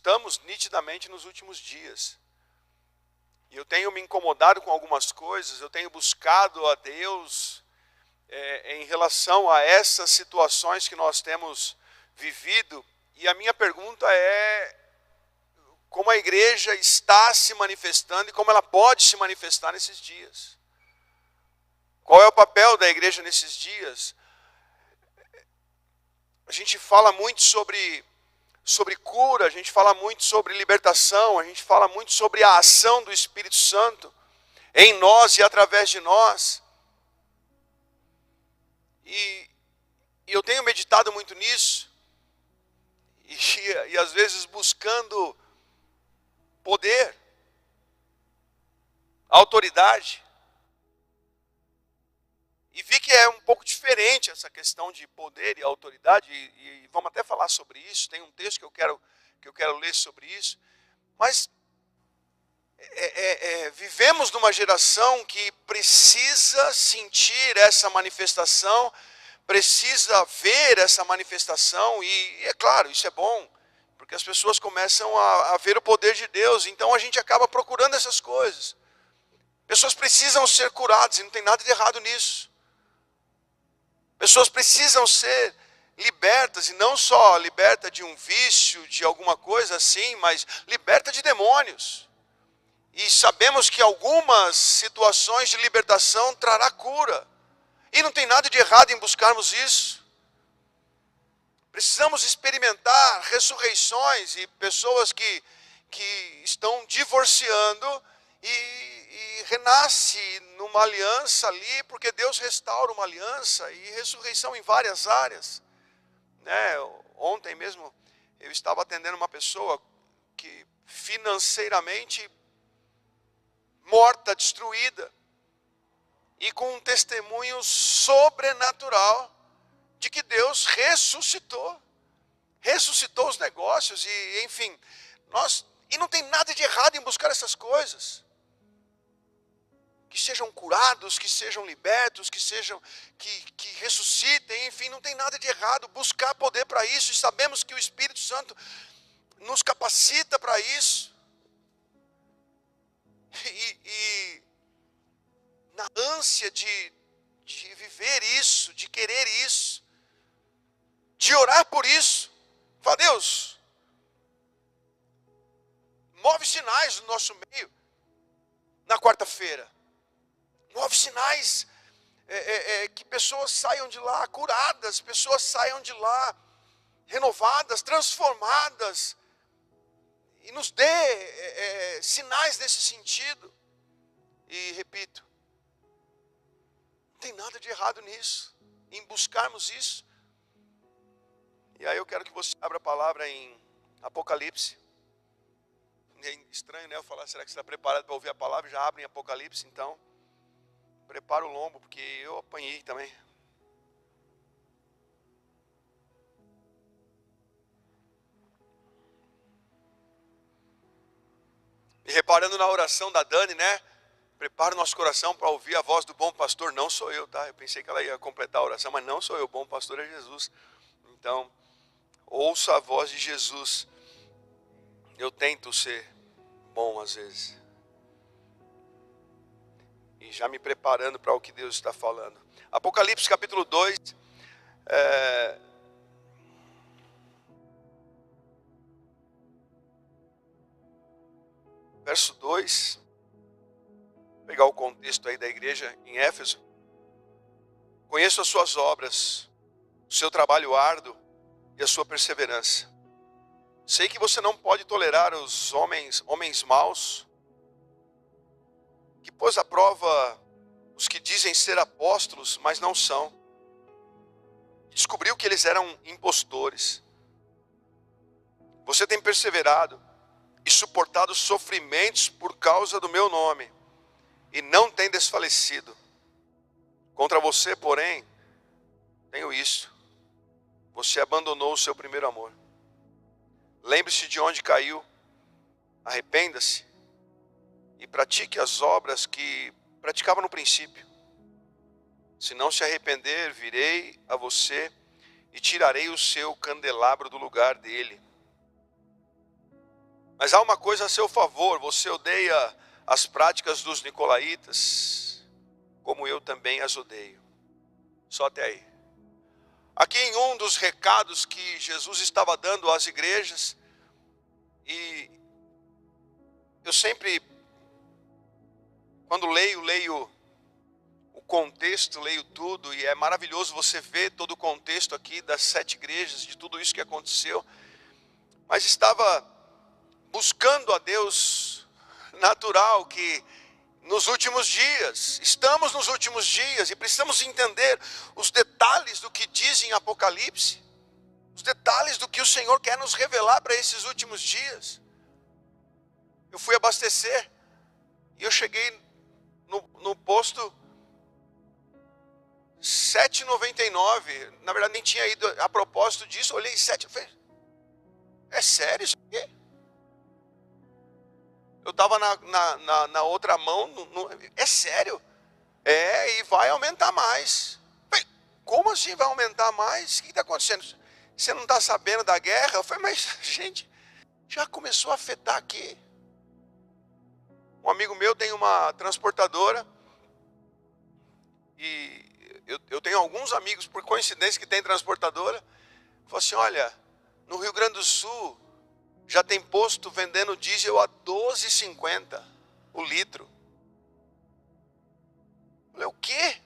estamos nitidamente nos últimos dias. E eu tenho me incomodado com algumas coisas, eu tenho buscado a Deus em relação a essas situações que nós temos vivido. E a minha pergunta é: como a igreja está se manifestando e como ela pode se manifestar nesses dias? Qual é o papel da igreja nesses dias? A gente fala muito sobre cura, a gente fala muito sobre libertação, a gente fala muito sobre a ação do Espírito Santo em nós e através de nós. E eu tenho meditado muito nisso, e às vezes buscando poder, autoridade. E vi que é um pouco diferente essa questão de poder e autoridade, e vamos até falar sobre isso. Tem um texto que eu quero ler sobre isso. Mas vivemos numa geração que precisa sentir essa manifestação, precisa ver essa manifestação, e é claro, isso é bom, porque as pessoas começam a ver o poder de Deus, então a gente acaba procurando essas coisas. Pessoas precisam ser curadas, e não tem nada de errado nisso. Pessoas precisam ser libertas, e não só liberta de um vício, de alguma coisa assim, mas liberta de demônios. E sabemos que algumas situações de libertação trará cura. E não tem nada de errado em buscarmos isso. Precisamos experimentar ressurreições e pessoas que estão divorciando e renasce numa aliança ali, porque Deus restaura uma aliança e ressurreição em várias áreas. Ontem mesmo eu estava atendendo uma pessoa que financeiramente morta, destruída, e com um testemunho sobrenatural de que Deus ressuscitou os negócios, e enfim, e não tem nada de errado em buscar essas coisas. Que sejam curados, que sejam libertos, que ressuscitem, enfim, não tem nada de errado buscar poder para isso, e sabemos que o Espírito Santo nos capacita para isso. E na ânsia de viver isso, de querer isso, de orar por isso, fala: Deus, move sinais no nosso meio na quarta-feira. Move sinais, que pessoas saiam de lá curadas, pessoas saiam de lá renovadas, transformadas, e nos dê sinais nesse sentido. E repito, não tem nada de errado nisso, em buscarmos isso. E aí eu quero que você abra a palavra em Apocalipse. É estranho, né, eu falar: será que você está preparado para ouvir a palavra? Já abre em Apocalipse, então. Prepara o lombo, porque eu apanhei também. E reparando na oração da Dani, né? Prepara o nosso coração para ouvir a voz do bom pastor. Não sou eu, tá? Eu pensei que ela ia completar a oração, mas não sou eu. O bom pastor é Jesus. Então, ouça a voz de Jesus. Eu tento ser bom às vezes. E já me preparando para o que Deus está falando. Apocalipse capítulo 2. Verso 2. Vou pegar o contexto aí da igreja em Éfeso. Conheço as suas obras, o seu trabalho árduo e a sua perseverança. Sei que você não pode tolerar os homens maus, que pôs à prova os que dizem ser apóstolos, mas não são. Descobriu que eles eram impostores. Você tem perseverado e suportado sofrimentos por causa do meu nome, e não tem desfalecido. Contra você, porém, tenho isso: você abandonou o seu primeiro amor. Lembre-se de onde caiu, arrependa-se e pratique as obras que praticava no princípio. Se não se arrepender, virei a você e tirarei o seu candelabro do lugar dele. Mas há uma coisa a seu favor: você odeia as práticas dos nicolaítas, como eu também as odeio. Só até aí. Aqui em um dos recados que Jesus estava dando às igrejas, e eu sempre, quando leio o contexto, leio tudo, e é maravilhoso você ver todo o contexto aqui das 7 igrejas, de tudo isso que aconteceu, mas estava buscando a Deus natural que nos últimos dias, estamos nos últimos dias e precisamos entender os detalhes do que diz em Apocalipse, os detalhes do que o Senhor quer nos revelar para esses últimos dias. Eu fui abastecer e eu cheguei no posto 7,99, na verdade nem tinha ido a propósito disso, olhei 7, eu falei, é sério isso aqui? Eu estava na outra mão, é sério? É, e vai aumentar mais. Falei, como assim vai aumentar mais? O que está acontecendo? Você não está sabendo da guerra? Eu falei, mas gente, já começou a afetar aqui. Um amigo meu tem uma transportadora, e eu tenho alguns amigos, por coincidência, que tem transportadora. Falou assim, olha, no Rio Grande do Sul, já tem posto vendendo diesel a R$12,50 o litro. Eu falei, o quê?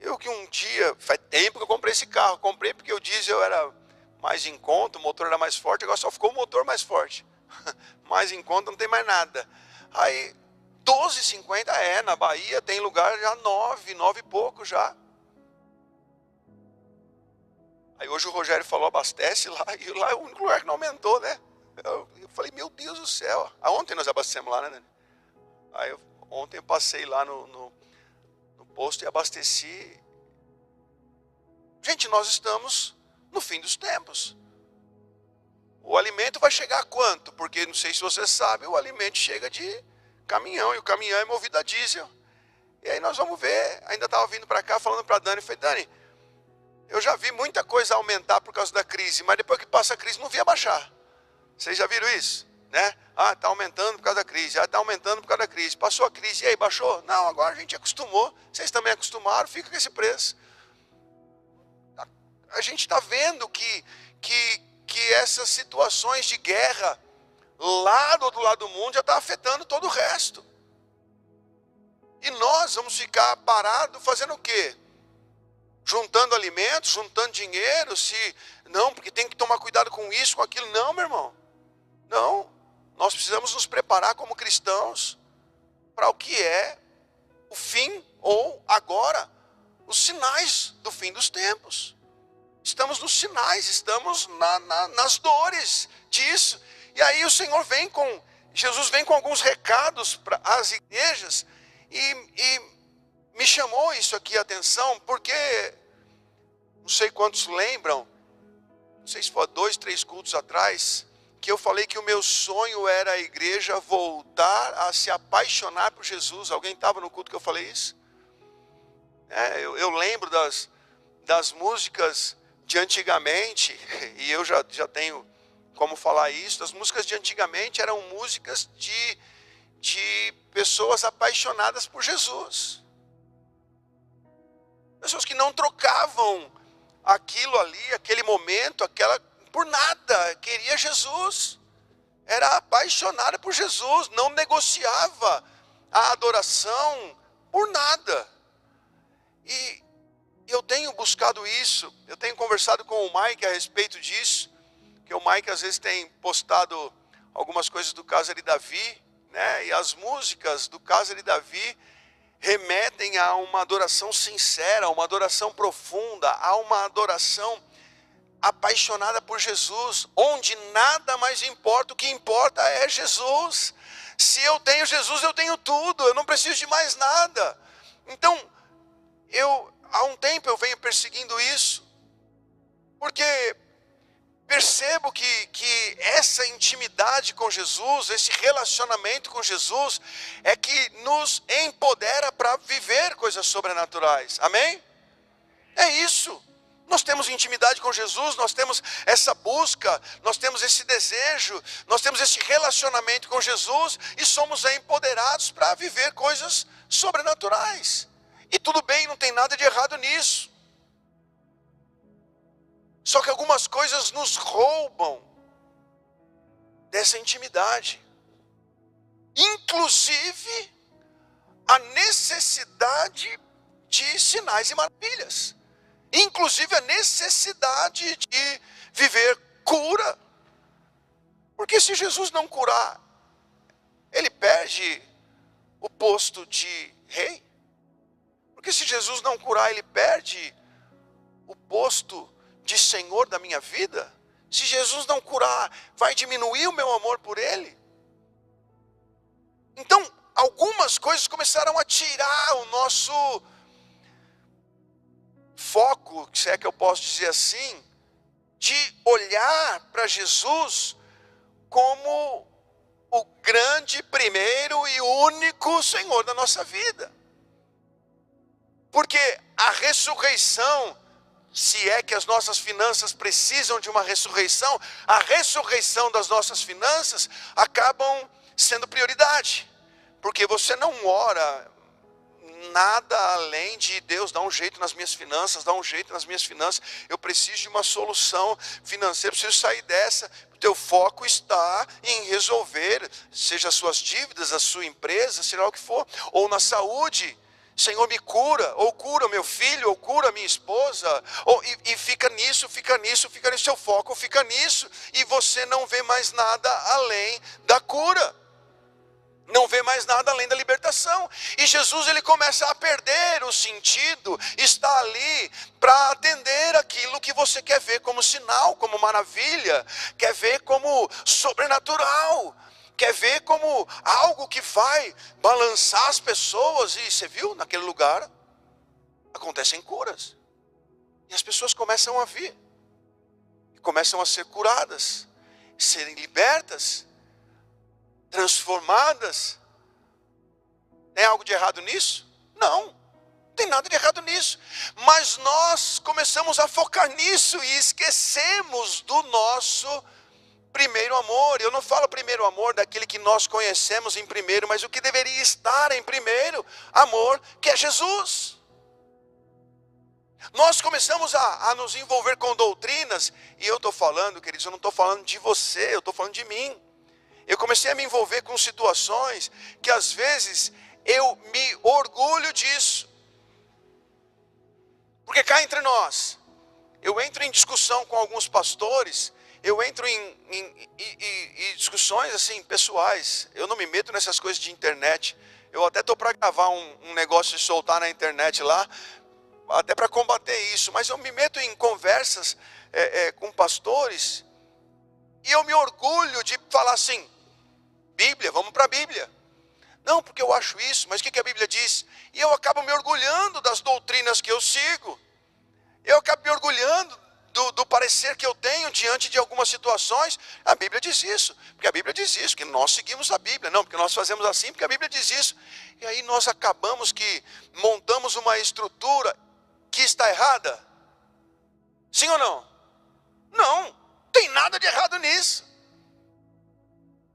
Eu que um dia, faz tempo que eu comprei esse carro, comprei porque o diesel era mais em conta, o motor era mais forte, agora só ficou o motor mais forte. Mais em conta, não tem mais nada. Aí, R$12,50 na Bahia tem lugar já 9 e pouco já. Aí hoje o Rogério falou, abastece lá, e lá é o único lugar que não aumentou, né? Eu falei, meu Deus do céu. Ontem nós abastecemos lá, né, Dani? Aí ontem eu passei lá no posto e abasteci. Gente, nós estamos no fim dos tempos. O alimento vai chegar a quanto? Porque, não sei se você sabe, o alimento chega de caminhão, e o caminhão é movido a diesel. E aí nós vamos ver, ainda estava vindo para cá, falando para a Dani, falei, Dani, eu já vi muita coisa aumentar por causa da crise, mas depois que passa a crise não via baixar. Vocês já viram isso? Né? Ah, está aumentando por causa da crise, está aumentando por causa da crise. Passou a crise, e aí, baixou? Não, agora a gente acostumou, vocês também acostumaram, fica com esse preço. A gente está vendo que essas situações de guerra lá do outro lado do mundo já está afetando todo o resto. E nós vamos ficar parados fazendo o quê? Juntando alimentos, juntando dinheiro, não, porque tem que tomar cuidado com isso, com aquilo. Não, meu irmão. Não. Nós precisamos nos preparar como cristãos para o que é o fim, ou agora, os sinais do fim dos tempos. Estamos nos sinais, estamos nas dores disso. E aí o Senhor Jesus vem com alguns recados para as igrejas, e me chamou isso aqui a atenção, porque, não sei quantos lembram, não sei se foi 2, 3 cultos atrás, que eu falei que o meu sonho era a igreja voltar a se apaixonar por Jesus. Alguém estava no culto que eu falei isso? Eu lembro das músicas de antigamente, e eu já tenho como falar isso. As músicas de antigamente eram músicas de pessoas apaixonadas por Jesus. Pessoas que não trocavam aquilo ali, aquele momento, por nada. Queria Jesus. Era apaixonada por Jesus. Não negociava a adoração por nada. E eu tenho buscado isso. Eu tenho conversado com o Mike a respeito disso. Que o Mike às vezes tem postado algumas coisas do Casa de Davi, né? E as músicas do Casa de Davi remetem a uma adoração sincera, uma adoração profunda, a uma adoração apaixonada por Jesus, onde nada mais importa, o que importa é Jesus. Se eu tenho Jesus, eu tenho tudo, eu não preciso de mais nada. Então, há um tempo eu venho perseguindo isso, porque percebo que essa intimidade com Jesus, esse relacionamento com Jesus, é que nos empodera para viver coisas sobrenaturais. Amém? É isso. Nós temos intimidade com Jesus, nós temos essa busca, nós temos esse desejo, nós temos esse relacionamento com Jesus e somos empoderados para viver coisas sobrenaturais. E tudo bem, não tem nada de errado nisso. Só que algumas coisas nos roubam dessa intimidade. Inclusive a necessidade de sinais e maravilhas. Inclusive a necessidade de viver cura. Porque se Jesus não curar, ele perde o posto de rei. Porque se Jesus não curar, ele perde o posto de Senhor da minha vida. Se Jesus não curar, vai diminuir o meu amor por ele. Então, algumas coisas começaram a tirar o nosso foco, se é que eu posso dizer assim, de olhar para Jesus como o grande, primeiro e único Senhor da nossa vida. Porque a ressurreição, se é que as nossas finanças precisam de uma ressurreição, a ressurreição das nossas finanças acabam sendo prioridade. Porque você não ora nada além de Deus, dá um jeito nas minhas finanças, dá um jeito nas minhas finanças. Eu preciso de uma solução financeira, preciso sair dessa. O teu foco está em resolver, seja as suas dívidas, a sua empresa, seja lá o que for, ou na saúde. Senhor, me cura, ou cura meu filho, ou cura minha esposa, e fica nisso, seu foco fica nisso, e você não vê mais nada além da cura. Não vê mais nada além da libertação. E Jesus, ele começa a perder o sentido, está ali para atender aquilo que você quer ver como sinal, como maravilha, quer ver como sobrenatural, quer ver como algo que vai balançar as pessoas. E você viu, naquele lugar, acontecem curas. E as pessoas começam a vir, começam a ser curadas, serem libertas, transformadas. Tem algo de errado nisso? Não tem nada de errado nisso. Mas nós começamos a focar nisso e esquecemos do nosso primeiro amor. Eu não falo primeiro amor daquele que nós conhecemos em primeiro, mas o que deveria estar em primeiro amor, que é Jesus. Nós começamos a nos envolver com doutrinas, e eu estou falando, queridos, eu não estou falando de você, eu estou falando de mim. Eu comecei a me envolver com situações que às vezes eu me orgulho disso. Porque cá entre nós, eu entro em discussão com alguns pastores, eu entro em discussões assim pessoais. Eu não me meto nessas coisas de internet. Eu até estou para gravar um negócio e soltar na internet lá, até para combater isso. Mas eu me meto em conversas com pastores, e eu me orgulho de falar assim: Bíblia, vamos para a Bíblia. Não, porque eu acho isso, mas o que a Bíblia diz? E eu acabo me orgulhando das doutrinas que eu sigo. Eu acabo me orgulhando do parecer que eu tenho diante de algumas situações. A Bíblia diz isso, porque a Bíblia diz isso, que nós seguimos a Bíblia. Não, porque nós fazemos assim, porque a Bíblia diz isso. E aí nós acabamos que montamos uma estrutura que está errada. Sim ou não? Não, tem nada de errado nisso.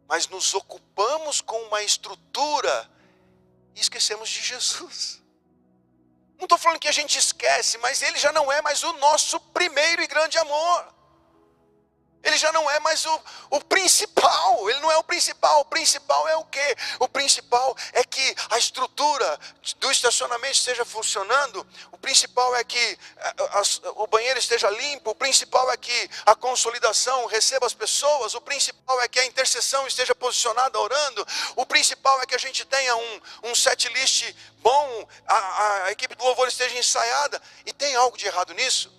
Mas nos ocupamos com uma estrutura e esquecemos de Jesus. Não estou falando que a gente esquece, mas ele já não é mais o nosso primeiro e grande amor. Ele já não é mais o principal. Ele não é o principal. O principal é o quê? O principal é que a estrutura do estacionamento esteja funcionando. O principal é que o banheiro esteja limpo. O principal é que a consolidação receba as pessoas. O principal é que a intercessão esteja posicionada orando. O principal é que a gente tenha um set list bom. A equipe do louvor esteja ensaiada. E tem algo de errado nisso?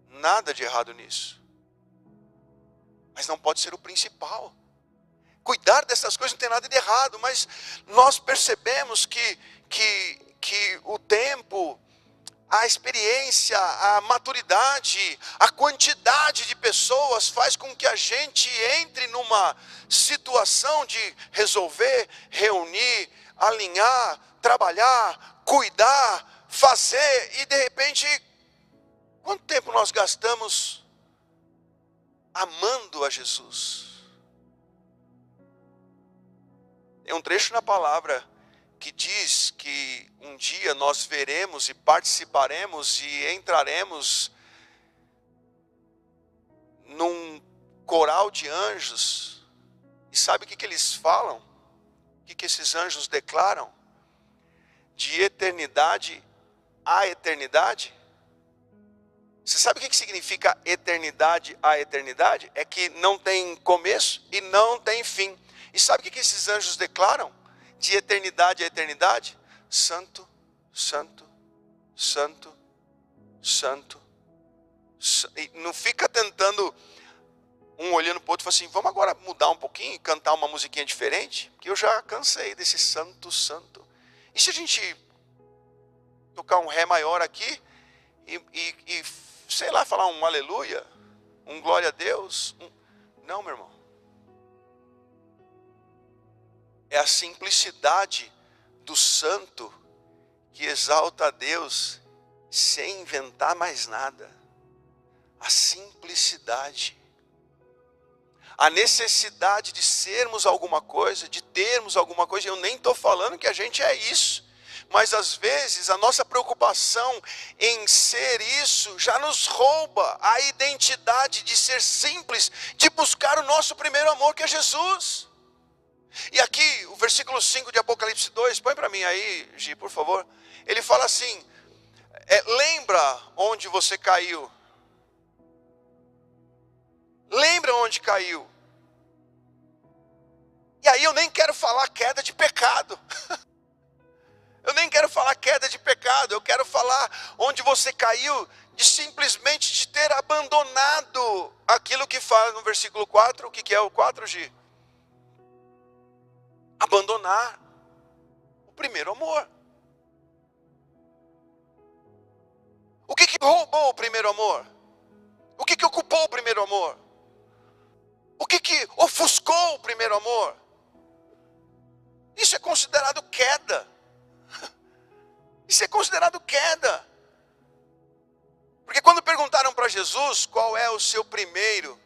Nada de errado nisso. Mas não pode ser o principal. Cuidar dessas coisas não tem nada de errado, mas nós percebemos que o tempo, a experiência, a maturidade, a quantidade de pessoas faz com que a gente entre numa situação de resolver, reunir, alinhar, trabalhar, cuidar, fazer, e de repente Quanto tempo nós gastamos amando a Jesus? Tem um trecho na palavra que diz que um dia nós veremos e participaremos e entraremos num coral de anjos. E sabe o que eles falam? O que esses anjos declaram? De eternidade a eternidade. Você sabe o que significa eternidade a eternidade? É que não tem começo e não tem fim. E sabe o que esses anjos declaram? De eternidade a eternidade? Santo, santo, santo, santo. E não fica tentando, um olhando para o outro e fala assim, vamos agora mudar um pouquinho e cantar uma musiquinha diferente? Porque eu já cansei desse santo, santo. E se a gente tocar um ré maior aqui e sei lá, falar um aleluia, um glória a Deus? Não, meu irmão. É a simplicidade do santo que exalta a Deus sem inventar mais nada. A simplicidade. A necessidade de sermos alguma coisa, de termos alguma coisa. Eu nem estou falando que a gente é isso. Mas às vezes a nossa preocupação em ser isso já nos rouba a identidade de ser simples, de buscar o nosso primeiro amor, que é Jesus. E aqui, o versículo 5 de Apocalipse 2, põe para mim aí, Gi, por favor. Ele fala assim, lembra onde você caiu. Lembra onde caiu. E aí eu nem quero falar queda de pecado. Eu nem quero falar queda de pecado. Eu quero falar onde você caiu de simplesmente de ter abandonado aquilo que fala no versículo 4. O que é o 4, Gi? Abandonar o primeiro amor. O que roubou o primeiro amor? O que ocupou o primeiro amor? O que ofuscou o primeiro amor? Isso é considerado queda. Isso é considerado queda. Porque quando perguntaram para Jesus qual é o primeiro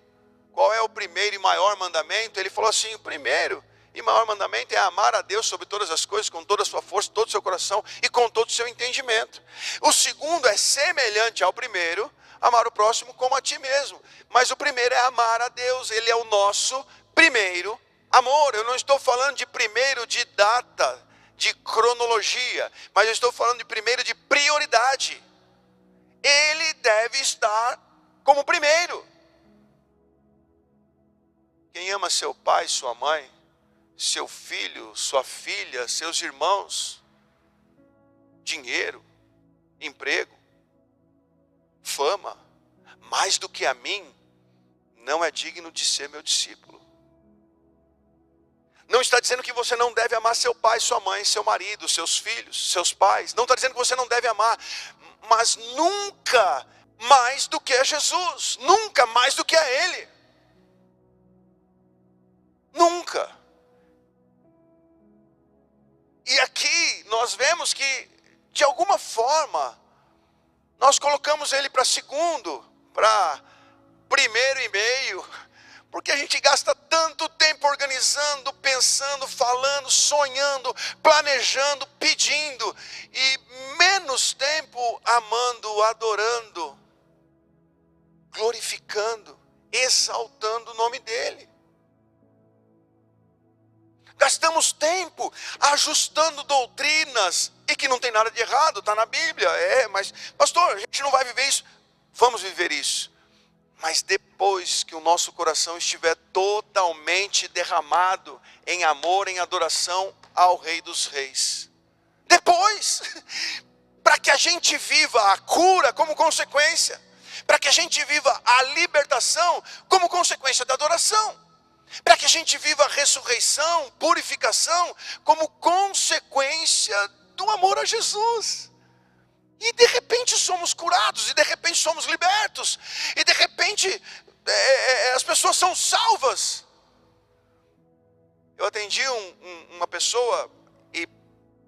e maior mandamento, ele falou assim, o primeiro e maior mandamento é amar a Deus sobre todas as coisas, com toda a sua força, todo o seu coração e com todo o seu entendimento. O segundo é semelhante ao primeiro, amar o próximo como a ti mesmo. Mas o primeiro é amar a Deus, ele é o nosso primeiro amor. Eu não estou falando de primeiro de data, de cronologia, mas eu estou falando de primeiro de prioridade. Ele deve estar como primeiro. Quem ama seu pai, sua mãe, seu filho, sua filha, seus irmãos, dinheiro, emprego, fama, mais do que a mim, não é digno de ser meu discípulo. Não está dizendo que você não deve amar seu pai, sua mãe, seu marido, seus filhos, seus pais. Não está dizendo que você não deve amar, mas nunca mais do que a Jesus, nunca mais do que a Ele. Nunca. E aqui nós vemos que, de alguma forma, nós colocamos Ele para segundo, para primeiro e meio, porque a gente gasta tanto tempo organizando, pensando, falando, sonhando, planejando, pedindo, e menos tempo amando, adorando, glorificando, exaltando o nome dEle. Gastamos tempo ajustando doutrinas, e que não tem nada de errado, está na Bíblia. Mas pastor, a gente não vai viver isso. Vamos viver isso. Mas depois que o nosso coração estiver totalmente derramado em amor, em adoração ao Rei dos Reis. Depois, para que a gente viva a cura como consequência. Para que a gente viva a libertação como consequência da adoração. Para que a gente viva a ressurreição, purificação, como consequência do amor a Jesus. E de repente somos curados, e de repente somos libertos, e de repente as pessoas são salvas. Eu atendi uma pessoa, e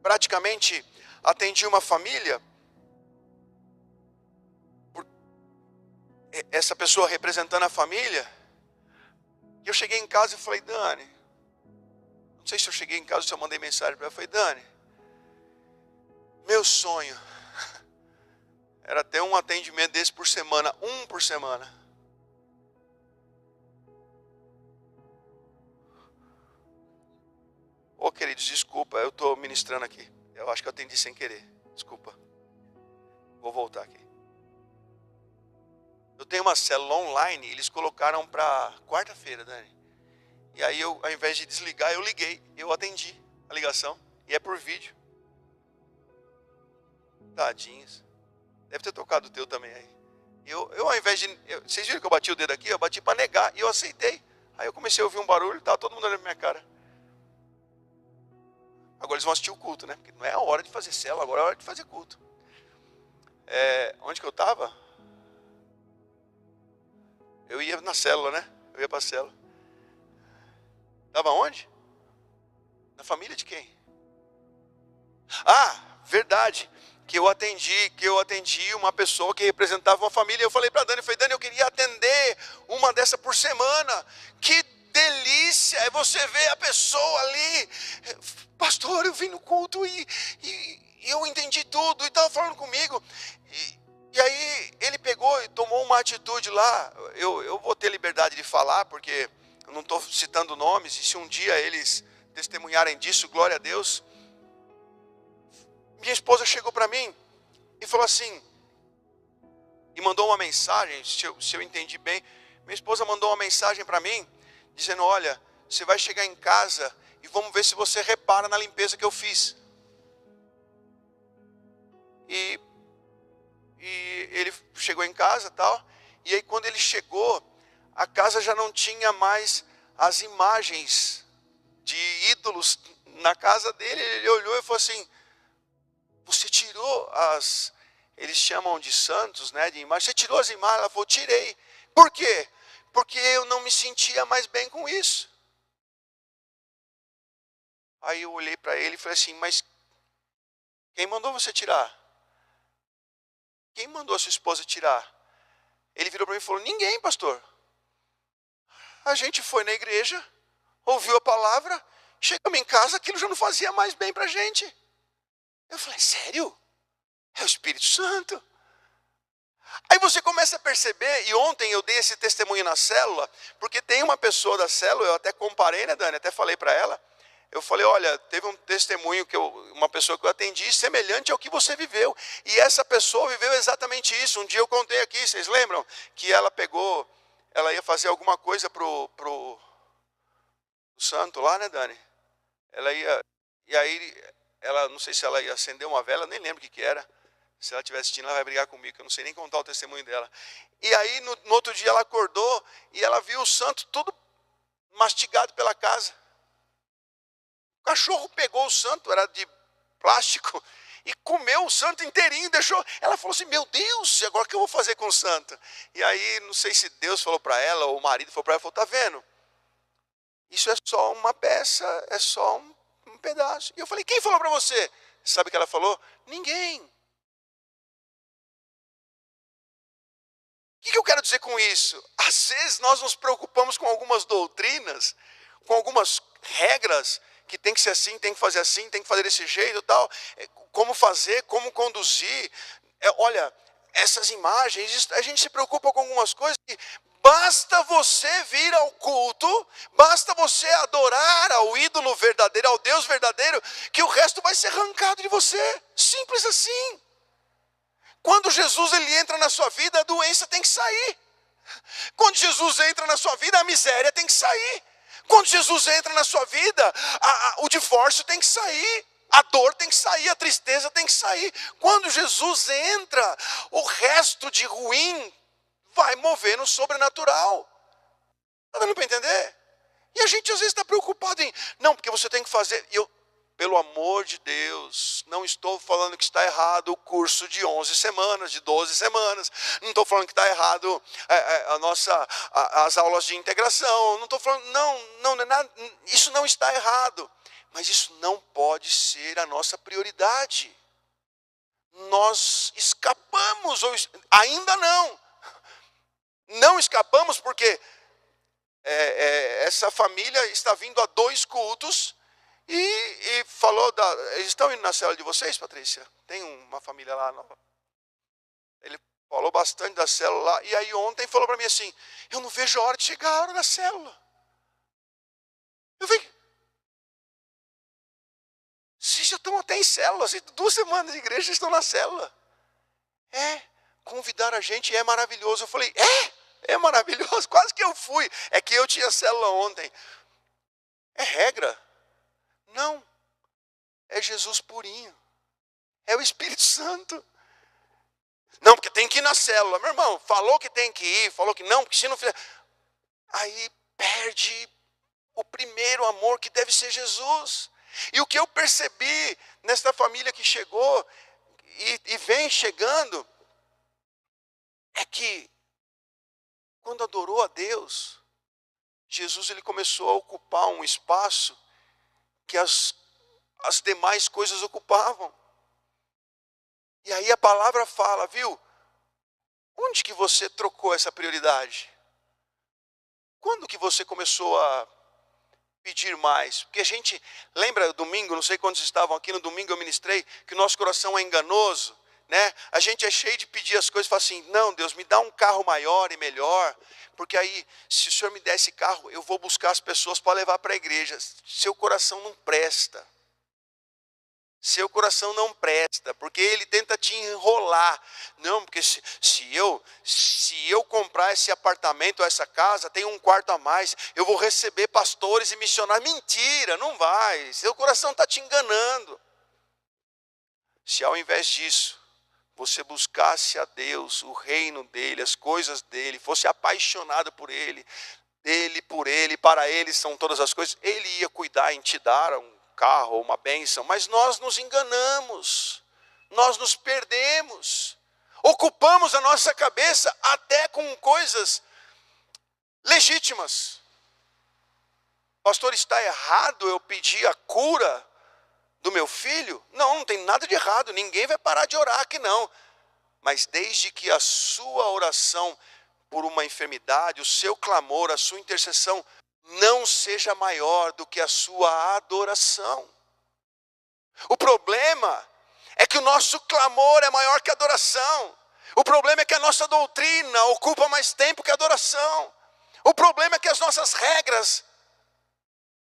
praticamente atendi uma família, por essa pessoa representando a família. E eu cheguei em casa e falei, Dani, não sei se eu cheguei em casa ou se eu mandei mensagem para ela. Eu falei, Dani, meu sonho era ter um atendimento desse por semana, um por semana. Ô queridos, desculpa, eu estou ministrando aqui. Eu acho que eu atendi sem querer, desculpa. Vou voltar aqui. Eu tenho uma célula online, eles colocaram para quarta-feira, Dani. E aí eu, ao invés de desligar, eu liguei, eu atendi a ligação. E é por vídeo. Tadinhos. Deve ter tocado o teu também aí. Eu ao invés de... vocês viram que eu bati o dedo aqui? Eu bati para negar e eu aceitei. Aí eu comecei a ouvir um barulho, tava todo mundo olhando pra minha cara. Agora eles vão assistir o culto, né? Porque não é a hora de fazer célula, agora é a hora de fazer culto. Onde que eu estava? Eu ia na célula, né? Eu ia para a célula. Estava onde? Na família de quem? Ah, verdade. Que eu atendi uma pessoa que representava uma família. Eu falei para Dani, Dani, eu queria atender uma dessa por semana. Que delícia é você ver a pessoa ali. Pastor, eu vim no culto e eu entendi tudo e estava falando comigo. E aí ele pegou e tomou uma atitude lá. Eu vou ter liberdade de falar, porque eu não estou citando nomes. E se um dia eles testemunharem disso, glória a Deus. Minha esposa chegou para mim e falou assim, e mandou uma mensagem, se eu entendi bem, minha esposa mandou uma mensagem para mim, dizendo, olha, você vai chegar em casa e vamos ver se você repara na limpeza que eu fiz. E ele chegou em casa e tal, e aí quando ele chegou, a casa já não tinha mais as imagens de ídolos na casa dele. Ele olhou e falou assim, você tirou eles chamam de santos, né, de imagens, você tirou as imagens? Ela falou, tirei. Por quê? Porque eu não me sentia mais bem com isso. Aí eu olhei para ele e falei assim, mas quem mandou você tirar? Quem mandou a sua esposa tirar? Ele virou para mim e falou, ninguém, pastor. A gente foi na igreja, ouviu a palavra, chegamos em casa, aquilo já não fazia mais bem para a gente. Eu falei, sério? É o Espírito Santo. Aí você começa a perceber, e ontem eu dei esse testemunho na célula, porque tem uma pessoa da célula, eu até comparei, né, Dani? Até falei para ela, eu falei, olha, teve um testemunho, uma pessoa que eu atendi, semelhante ao que você viveu. E essa pessoa viveu exatamente isso. Um dia eu contei aqui, vocês lembram? Que ela ela ia fazer alguma coisa pro santo lá, né, Dani? Ela ia, e aí, ela, não sei se ela ia acender uma vela, nem lembro o que era. Se ela estiver assistindo, ela vai brigar comigo, que eu não sei nem contar o testemunho dela. E aí, no outro dia, ela acordou e ela viu o santo todo mastigado pela casa. O cachorro pegou o santo, era de plástico, e comeu o santo inteirinho, deixou. Ela falou assim, meu Deus, agora o que eu vou fazer com o santo? E aí, não sei se Deus falou para ela, ou o marido falou para ela, falou, tá vendo? Isso é só uma peça, é só um pedaço. E eu falei, quem falou para você? Sabe o que ela falou? Ninguém. O que eu quero dizer com isso? Às vezes nós nos preocupamos com algumas doutrinas, com algumas regras, que tem que ser assim, tem que fazer assim, tem que fazer desse jeito e tal. Como fazer, como conduzir. Olha, essas imagens, a gente se preocupa com algumas coisas que basta você vir ao culto, basta você adorar ao ídolo verdadeiro, ao Deus verdadeiro, que o resto vai ser arrancado de você. Simples assim. Quando Jesus ele entra na sua vida, a doença tem que sair. Quando Jesus entra na sua vida, a miséria tem que sair. Quando Jesus entra na sua vida, o divórcio tem que sair. A dor tem que sair, a tristeza tem que sair. Quando Jesus entra, o resto de ruim vai mover no sobrenatural. Está dando para entender? E a gente às vezes está preocupado em, não, porque você tem que fazer. Pelo amor de Deus, não estou falando que está errado o curso de 11 semanas, de 12 semanas. Não estou falando que está errado as aulas de integração. Não estou falando, não, isso não está errado. Mas isso não pode ser a nossa prioridade. Nós escapamos, ou ainda não. Não escapamos porque essa família está vindo a 2 cultos e falou eles estão indo na célula de vocês, Patrícia? Tem uma família lá nova. Ele falou bastante da célula lá. E aí ontem falou para mim assim, eu não vejo a hora de chegar a hora da célula. Eu falei, vocês já estão até em célula, 2 semanas de igreja, estão na célula. Convidaram a gente, é maravilhoso. Eu falei, é maravilhoso, quase que eu fui. É que eu tinha célula ontem. É regra? Não. É Jesus purinho. É o Espírito Santo. Não, porque tem que ir na célula. Meu irmão, falou que tem que ir, falou que não, porque se não fizer... Aí perde o primeiro amor que deve ser Jesus. E o que eu percebi nesta família que chegou e vem chegando, é que quando adorou a Deus, Jesus ele começou a ocupar um espaço que as demais coisas ocupavam. E aí a palavra fala, viu? Onde que você trocou essa prioridade? Quando que você começou a pedir mais? Porque a gente, lembra domingo, não sei quantos estavam aqui, no domingo eu ministrei, que o nosso coração é enganoso, né? A gente é cheio de pedir as coisas, fala assim, não Deus, me dá um carro maior e melhor, porque aí, se o Senhor me der esse carro, eu vou buscar as pessoas para levar para a igreja. Seu coração não presta. Seu coração não presta, porque ele tenta te enrolar. Não, porque se eu comprar esse apartamento ou essa casa, tem um quarto a mais, eu vou receber pastores e missionários. Mentira, não vai. Seu coração está te enganando. Se ao invés disso, você buscasse a Deus, o reino dele, as coisas dele, fosse apaixonado por ele, para ele são todas as coisas, ele ia cuidar em te dar um carro ou uma bênção, mas nós nos enganamos, nós nos perdemos, ocupamos a nossa cabeça até com coisas legítimas. Pastor, está errado eu pedir a cura do meu filho? Não tem nada de errado, ninguém vai parar de orar aqui não, mas desde que a sua oração por uma enfermidade, o seu clamor, a sua intercessão não seja maior do que a sua adoração. O problema é que o nosso clamor é maior que a adoração. O problema é que a nossa doutrina ocupa mais tempo que a adoração. O problema é que as nossas regras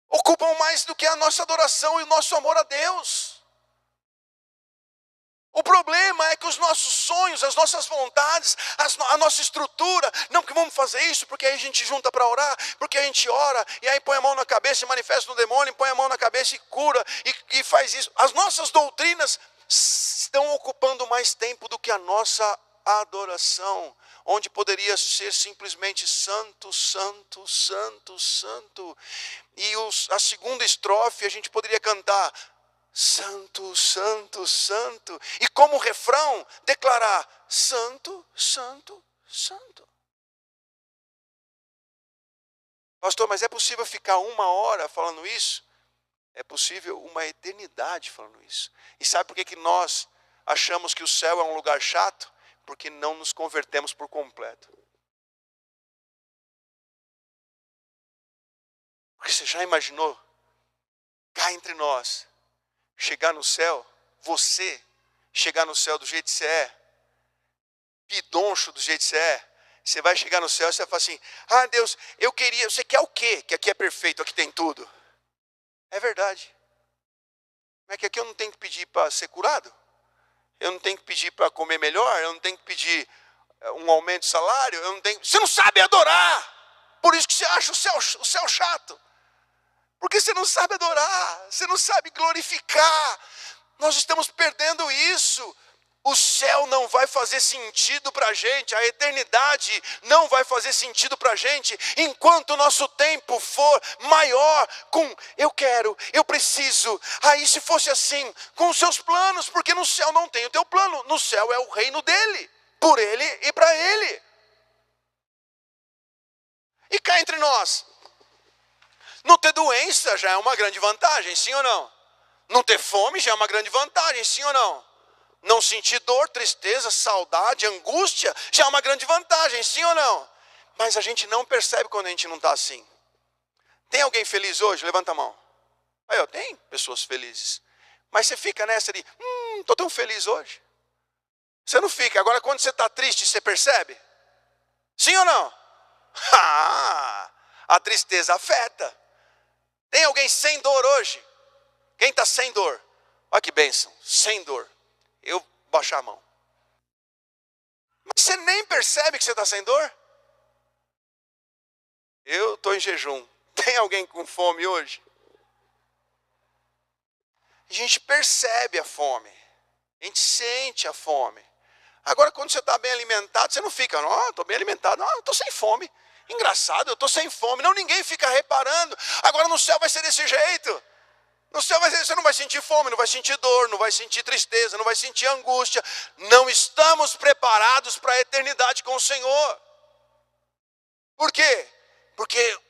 ocupam mais do que a nossa adoração e o nosso amor a Deus. O problema é que os nossos sonhos, as nossas vontades, a nossa estrutura, não que vamos fazer isso, porque aí a gente junta para orar, porque a gente ora, e aí põe a mão na cabeça e manifesta no demônio, põe a mão na cabeça e cura, e faz isso. As nossas doutrinas estão ocupando mais tempo do que a nossa adoração, onde poderia ser simplesmente santo, santo, santo, santo. E a segunda estrofe a gente poderia cantar, santo, santo, santo. E como refrão, declarar, santo, santo, santo. Pastor, mas é possível ficar 1 hora falando isso? É possível uma eternidade falando isso. E sabe por que nós achamos que o céu é um lugar chato? Porque não nos convertemos por completo. Porque você já imaginou, cá entre nós, chegar no céu, você chegar no céu do jeito que você é, pidoncho do jeito que você vai chegar no céu e você vai falar assim, ah Deus, eu queria, você quer o quê? Que aqui é perfeito, aqui tem tudo. É verdade. Mas é que aqui eu não tenho que pedir para ser curado, eu não tenho que pedir para comer melhor, eu não tenho que pedir um aumento de salário, eu não tenho... Você não sabe adorar, por isso que você acha o céu chato. Porque você não sabe adorar, você não sabe glorificar. Nós estamos perdendo isso. O céu não vai fazer sentido para a gente, a eternidade não vai fazer sentido para a gente, enquanto o nosso tempo for maior com eu quero, eu preciso. Aí se fosse assim, com os seus planos, porque no céu não tem o teu plano, no céu é o reino dele, por ele e para ele. E cá entre nós, não ter doença já é uma grande vantagem, sim ou não? Não ter fome já é uma grande vantagem, sim ou não? Não sentir dor, tristeza, saudade, angústia, já é uma grande vantagem, sim ou não? Mas a gente não percebe quando a gente não está assim. Tem alguém feliz hoje? Levanta a mão. Aí, ó, tem pessoas felizes. Mas você fica nessa de, estou tão feliz hoje. Você não fica. Agora, quando você está triste, você percebe? Sim ou não? A tristeza afeta. Tem alguém sem dor hoje? Quem está sem dor? Olha que bênção, sem dor. Eu baixar a mão. Mas você nem percebe que você está sem dor? Eu estou em jejum. Tem alguém com fome hoje? A gente percebe a fome. A gente sente a fome. Agora, quando você está bem alimentado, você não fica, não, estou bem alimentado, não, estou sem fome. Engraçado, eu estou sem fome. Não, ninguém fica reparando. Agora no céu vai ser desse jeito. No céu você não vai sentir fome, não vai sentir dor, não vai sentir tristeza, não vai sentir angústia. Não estamos preparados para a eternidade com o Senhor. Por quê? Porque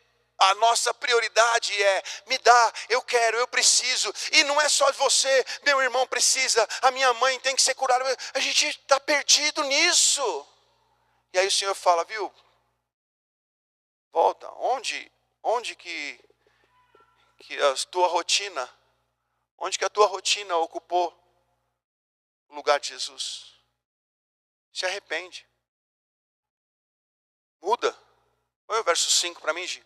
a nossa prioridade é, me dá, eu quero, eu preciso. E não é só você, meu irmão precisa, a minha mãe tem que ser curada. A gente está perdido nisso. E aí o Senhor fala, viu? Volta, onde que a tua rotina, onde que a tua rotina ocupou o lugar de Jesus? Se arrepende. Muda. Põe o verso 5 para mim, Gi.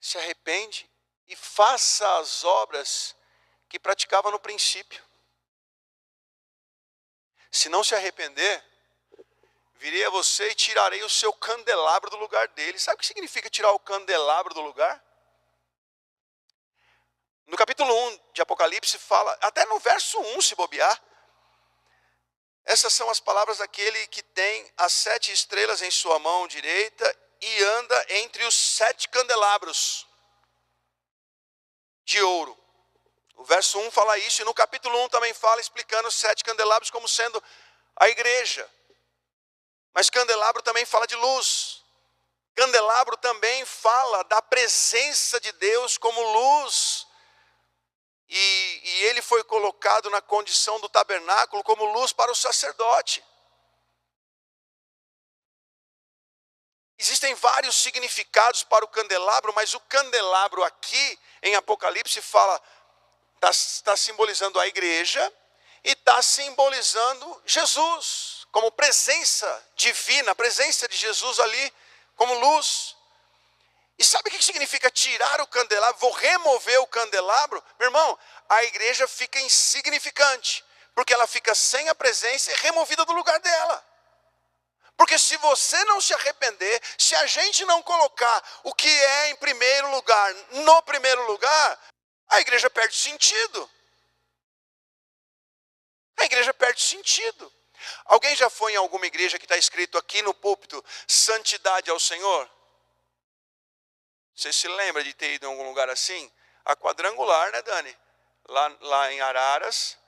Se arrepende e faça as obras que praticava no princípio. Se não se arrepender, virei a você e tirarei o seu candelabro do lugar dele. Sabe o que significa tirar o candelabro do lugar? No capítulo 1 de Apocalipse fala, até no verso 1 se bobear, essas são as palavras daquele que tem as 7 estrelas em sua mão direita e anda entre os 7 candelabros de ouro. O verso 1 fala isso, e no capítulo 1 também fala, explicando os 7 candelabros como sendo a igreja. Mas candelabro também fala de luz. Candelabro também fala da presença de Deus como luz. E ele foi colocado na condição do tabernáculo como luz para o sacerdote. Existem vários significados para o candelabro, mas o candelabro aqui em Apocalipse fala, está simbolizando a igreja e está simbolizando Jesus, como presença divina, a presença de Jesus ali como luz. E sabe o que significa tirar o candelabro? Vou remover o candelabro. Meu irmão, a igreja fica insignificante, porque ela fica sem a presença e removida do lugar dela. Porque se você não se arrepender, se a gente não colocar o que é em primeiro lugar, no primeiro lugar, a igreja perde sentido. A igreja perde sentido. Alguém já foi em alguma igreja que está escrito aqui no púlpito, santidade ao Senhor? Você se lembra de ter ido em algum lugar assim? A Quadrangular, né, Dani? Lá em Araras,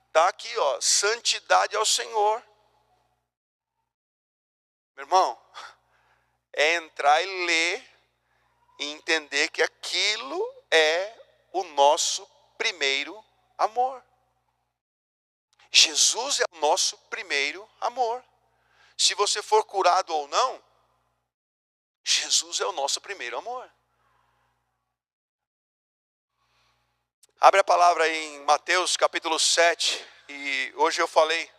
está aqui, ó, santidade ao Senhor. Meu irmão, é entrar e ler e entender que aquilo é o nosso primeiro amor. Jesus é o nosso primeiro amor. Se você for curado ou não, Jesus é o nosso primeiro amor. Abre a palavra aí em Mateus capítulo 7, e hoje eu falei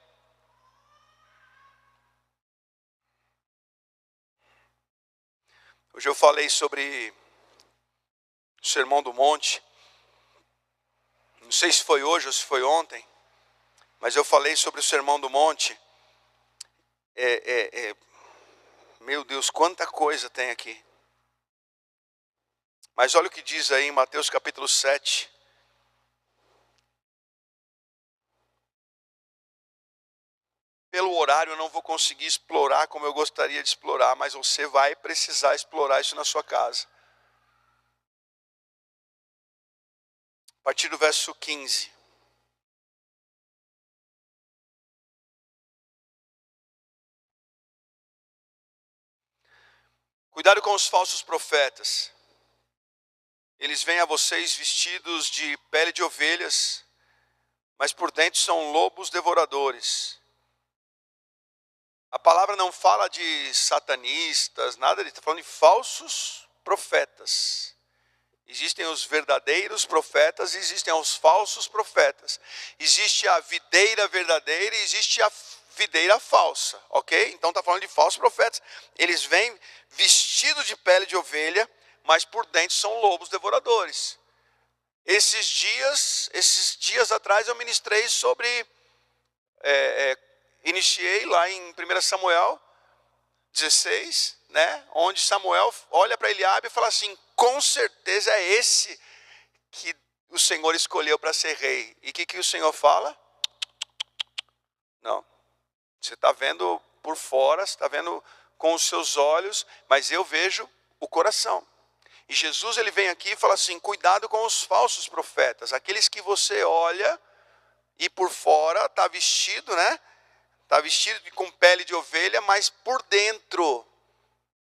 sobre o Sermão do Monte. Não sei se foi hoje ou se foi ontem, mas eu falei sobre o Sermão do Monte. Meu Deus, quanta coisa tem aqui. Mas olha o que diz aí em Mateus capítulo 7. Pelo horário eu não vou conseguir explorar como eu gostaria de explorar, mas você vai precisar explorar isso na sua casa. A partir do verso 15. Cuidado com os falsos profetas. Eles vêm a vocês vestidos de pele de ovelhas, mas por dentro são lobos devoradores. A palavra não fala de satanistas, nada disso, está falando de falsos profetas. Existem os verdadeiros profetas e existem os falsos profetas. Existe a videira verdadeira e existe a videira falsa, ok? Então está falando de falsos profetas. Eles vêm vestidos de pele de ovelha, mas por dentro são lobos devoradores. Esses dias atrás eu ministrei sobre, iniciei lá em 1 Samuel 16, né? Onde Samuel olha para Eliabe e fala assim, com certeza é esse que o Senhor escolheu para ser rei. E o que o Senhor fala? Não, você está vendo por fora, você está vendo com os seus olhos, mas eu vejo o coração. E Jesus ele vem aqui e fala assim, cuidado com os falsos profetas, aqueles que você olha e por fora está vestido, né? Está vestido com pele de ovelha, mas por dentro,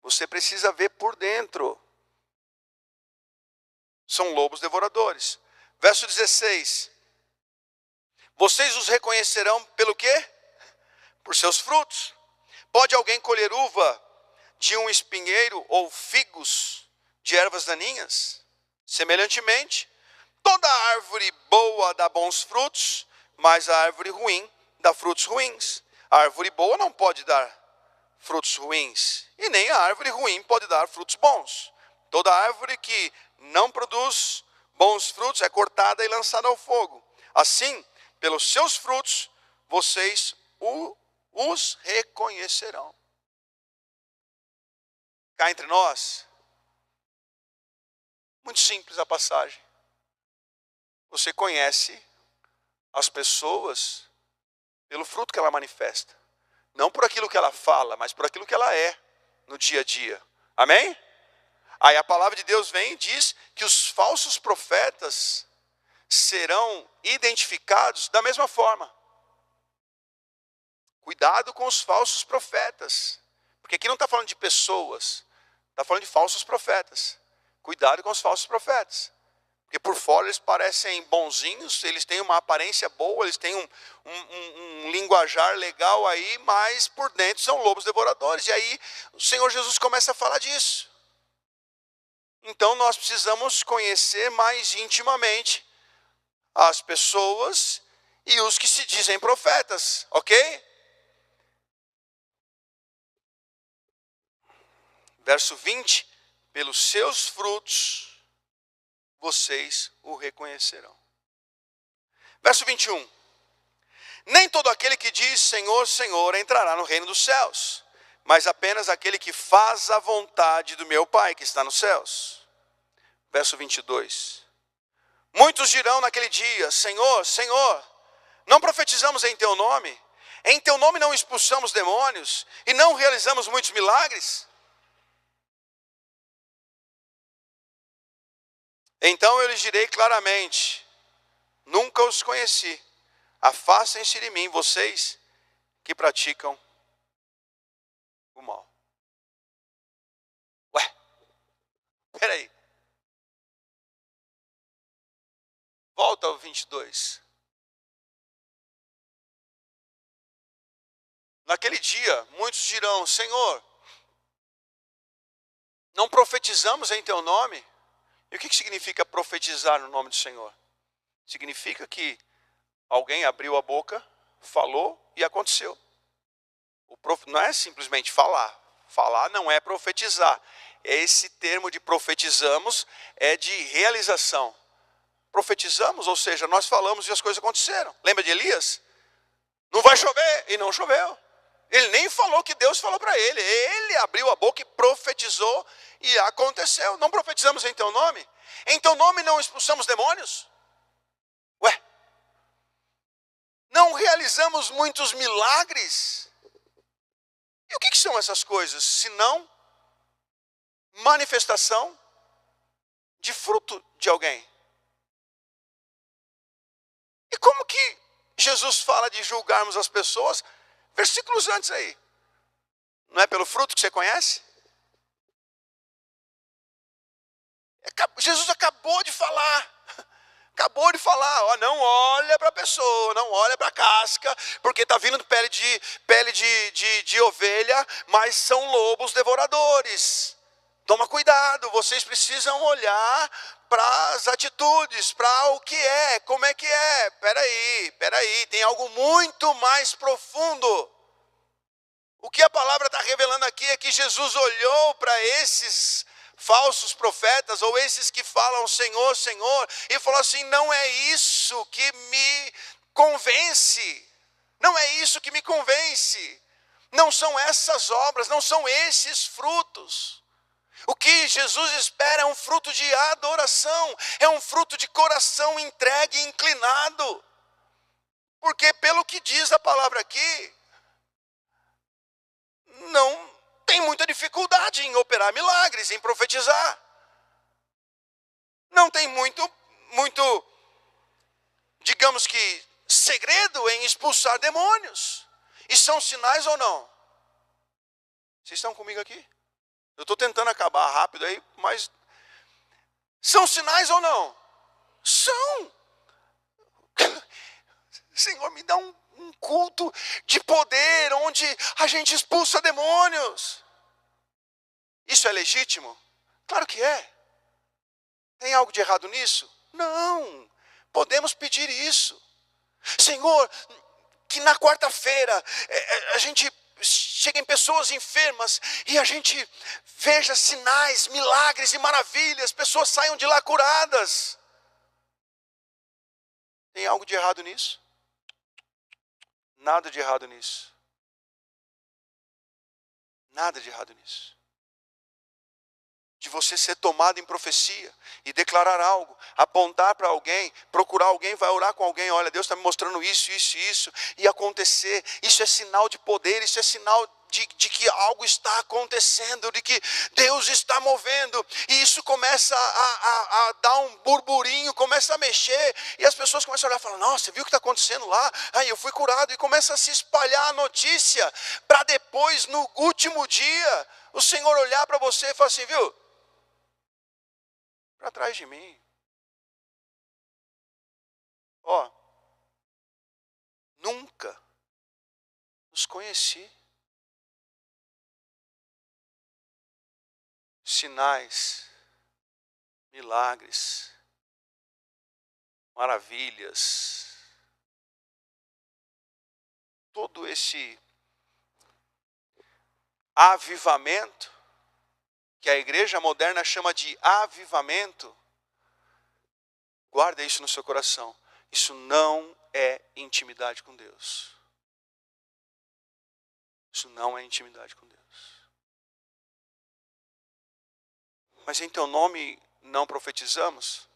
você precisa ver por dentro. São lobos devoradores. Verso 16. Vocês os reconhecerão pelo quê? Por seus frutos. Pode alguém colher uva de um espinheiro ou figos de ervas daninhas? Semelhantemente, toda árvore boa dá bons frutos, mas a árvore ruim dá frutos ruins. A árvore boa não pode dar frutos ruins, e nem a árvore ruim pode dar frutos bons. Toda árvore que não produz bons frutos é cortada e lançada ao fogo. Assim, pelos seus frutos, vocês os reconhecerão. Cá entre nós, muito simples a passagem. Você conhece as pessoas pelo fruto que ela manifesta. Não por aquilo que ela fala, mas por aquilo que ela é no dia a dia. Amém? Aí a palavra de Deus vem e diz que os falsos profetas serão identificados da mesma forma. Cuidado com os falsos profetas. Porque aqui não está falando de pessoas, está falando de falsos profetas. Cuidado com os falsos profetas. Porque por fora eles parecem bonzinhos, eles têm uma aparência boa, eles têm um linguajar legal aí, mas por dentro são lobos devoradores. E aí o Senhor Jesus começa a falar disso. Então nós precisamos conhecer mais intimamente as pessoas e os que se dizem profetas, ok? Verso 20, pelos seus frutos vocês o reconhecerão. Verso 21. Nem todo aquele que diz Senhor, Senhor entrará no reino dos céus, mas apenas aquele que faz a vontade do meu Pai que está nos céus. Verso 22. Muitos dirão naquele dia, Senhor, Senhor, não profetizamos em teu nome? Em teu nome não expulsamos demônios e não realizamos muitos milagres? Então eu lhes direi claramente, nunca os conheci. Afastem-se de mim, vocês que praticam o mal. Ué, peraí. Volta ao 22. Naquele dia, muitos dirão, Senhor, não profetizamos em teu nome? E o que significa profetizar no nome do Senhor? Significa que alguém abriu a boca, falou e aconteceu. Não é simplesmente falar. Falar não é profetizar. Esse termo de profetizamos é de realização. Profetizamos, ou seja, nós falamos e as coisas aconteceram. Lembra de Elias? Não vai chover, e não choveu. Ele nem falou que Deus falou para ele. Ele abriu a boca e profetizou e aconteceu. Não profetizamos em teu nome? Em teu nome não expulsamos demônios? Ué? Não realizamos muitos milagres? E o que são essas coisas? Senão manifestação de fruto de alguém. E como que Jesus fala de julgarmos as pessoas? Versículos antes aí. Não é pelo fruto que você conhece? Jesus acabou de falar. acabou de falar, ó, não olha para a pessoa, não olha para a casca, porque está vindo pele de ovelha, mas são lobos devoradores. Toma cuidado, vocês precisam olhar para as atitudes, para o que é, como é que é. Peraí, tem algo muito mais profundo. O que a palavra está revelando aqui é que Jesus olhou para esses falsos profetas, ou esses que falam Senhor, Senhor, e falou assim, não é isso que me convence, não é isso que me convence, não são essas obras, não são esses frutos. O que Jesus espera é um fruto de adoração, é um fruto de coração entregue e inclinado. Porque pelo que diz a palavra aqui, não tem muita dificuldade em operar milagres, em profetizar. Não tem muito, digamos que, segredo em expulsar demônios. E são sinais ou não? Vocês estão comigo aqui? Eu estou tentando acabar rápido aí, mas são sinais ou não? São. Senhor, me dá um culto de poder, onde a gente expulsa demônios. Isso é legítimo? Claro que é. Tem algo de errado nisso? Não. Podemos pedir isso. Senhor, que na quarta-feira a gente cheguem pessoas enfermas e a gente veja sinais, milagres e maravilhas, pessoas saiam de lá curadas. Tem algo de errado nisso? Nada de errado nisso. Nada de errado nisso. De você ser tomado em profecia e declarar algo, apontar para alguém, procurar alguém, vai orar com alguém, olha, Deus está me mostrando isso, e acontecer. Isso é sinal de poder, isso é sinal de que algo está acontecendo, de que Deus está movendo, e isso começa a dar um burburinho, começa a mexer, e as pessoas começam a olhar e falar, nossa, você viu o que está acontecendo lá? Aí eu fui curado, e começa a se espalhar a notícia, para depois, no último dia, o Senhor olhar para você e falar assim, viu? Para trás de mim. Ó, nunca os conheci. Sinais, milagres, maravilhas, todo esse avivamento, que a igreja moderna chama de avivamento, guarda isso no seu coração. Isso não é intimidade com Deus. Isso não é intimidade com Deus. Mas em teu nome não profetizamos?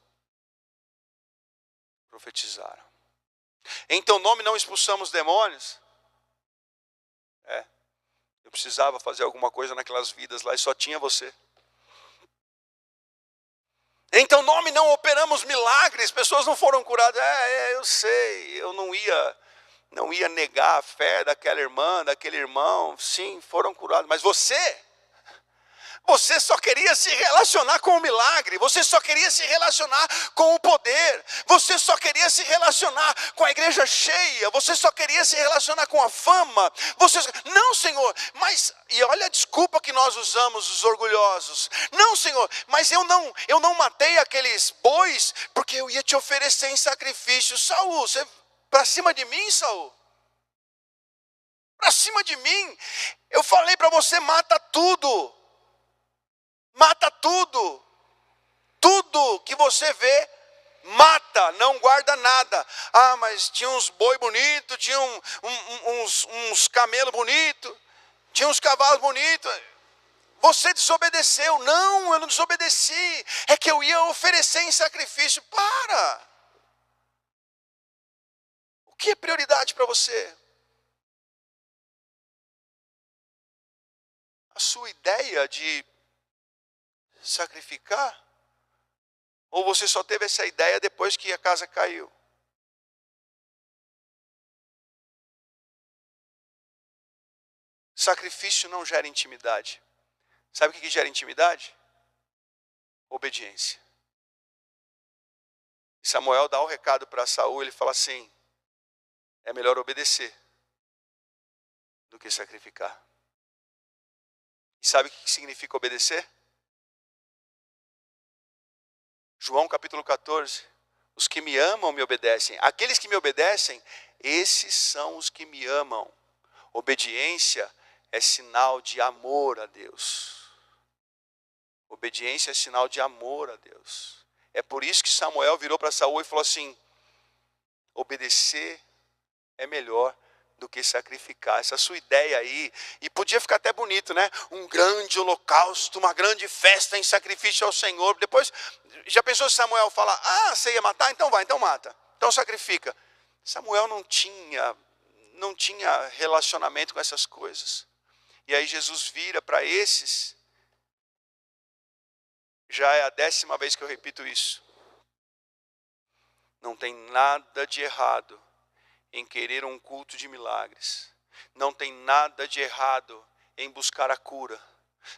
Profetizaram. Em teu nome não expulsamos demônios? Eu precisava fazer alguma coisa naquelas vidas lá e só tinha você. Em teu nome não operamos milagres, pessoas não foram curadas. Eu sei, eu não ia negar a fé daquela irmã, daquele irmão. Sim, foram curados, mas você só queria se relacionar com o milagre, você só queria se relacionar com o poder, você só queria se relacionar com a igreja cheia, você só queria se relacionar com a fama. Não, Senhor, mas, e olha a desculpa que nós usamos, os orgulhosos. Não, Senhor, mas eu não matei aqueles bois, porque eu ia te oferecer em sacrifício. Saul, você para cima de mim, Saul? Para cima de mim? Eu falei para você, mata tudo. Mata tudo. Tudo que você vê, mata, não guarda nada. Ah, mas tinha uns boi bonitos, tinha uns camelos bonitos, tinha uns cavalos bonitos. Você desobedeceu. Não, eu não desobedeci. É que eu ia oferecer em sacrifício. Para. O que é prioridade para você? A sua ideia de sacrificar? Ou você só teve essa ideia depois que a casa caiu? Sacrifício não gera intimidade. Sabe o que gera intimidade? Obediência. Samuel dá o recado para Saul, ele fala assim: é melhor obedecer do que sacrificar. E sabe o que significa obedecer? João capítulo 14. Os que me amam me obedecem. Aqueles que me obedecem, esses são os que me amam. Obediência é sinal de amor a Deus. Obediência é sinal de amor a Deus. É por isso que Samuel virou para Saul e falou assim: obedecer é melhor do que sacrificar. Essa sua ideia aí, e podia ficar até bonito, né? Um grande holocausto, uma grande festa em sacrifício ao Senhor. Depois, já pensou se Samuel fala: ah, você ia matar? Então vai, então mata. Então sacrifica. Samuel não tinha relacionamento com essas coisas. E aí Jesus vira para esses. Já é a 10ª vez que eu repito isso. Não tem nada de errado em querer um culto de milagres. Não tem nada de errado em buscar a cura.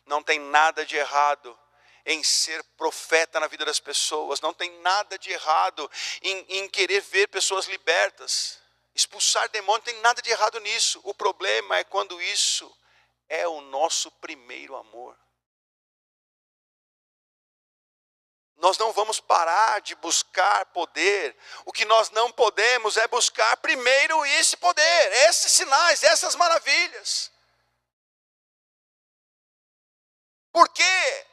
Não tem nada de errado em ser profeta na vida das pessoas. Não tem nada de errado em querer ver pessoas libertas. Expulsar demônio, não tem nada de errado nisso. O problema é quando isso é o nosso primeiro amor. Nós não vamos parar de buscar poder. O que nós não podemos é buscar primeiro esse poder, esses sinais, essas maravilhas. Porque